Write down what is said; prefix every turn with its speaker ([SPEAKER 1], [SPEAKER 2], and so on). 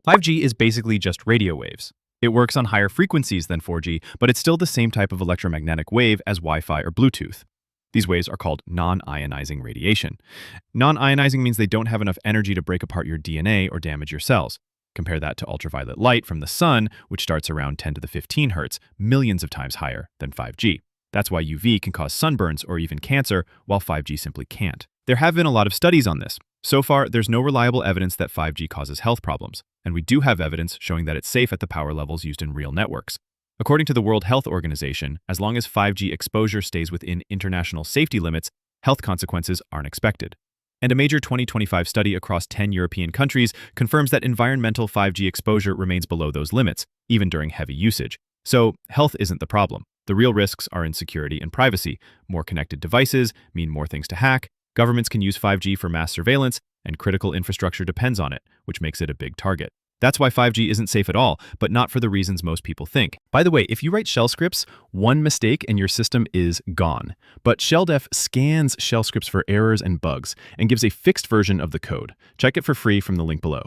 [SPEAKER 1] 5G is basically just radio waves. It works on higher frequencies than 4G, but it's still the same type of electromagnetic wave as Wi-Fi or Bluetooth. These waves are called non-ionizing radiation. Non-ionizing means they don't have enough energy to break apart your DNA or damage your cells. Compare that to ultraviolet light from the sun, which starts around 10 to the 15 hertz, millions of times higher than 5G. That's why UV can cause sunburns or even cancer, while 5G simply can't. There have been a lot of studies on this. So far, there's no reliable evidence that 5G causes health problems, and we do have evidence showing that it's safe at the power levels used in real networks. According to the World Health Organization, as long as 5G exposure stays within international safety limits, health consequences aren't expected. And a major 2025 study across 10 European countries confirms that environmental 5G exposure remains below those limits, even during heavy usage. So, health isn't the problem. The real risks are in security and privacy. More connected devices mean more things to hack. Governments can use 5G for mass surveillance, and critical infrastructure depends on it, which makes it a big target. That's why 5G isn't safe at all, but not for the reasons most people think. By the way, if you write shell scripts, one mistake and your system is gone. But ShellDef scans shell scripts for errors and bugs and gives a fixed version of the code. Check it for free from the link below.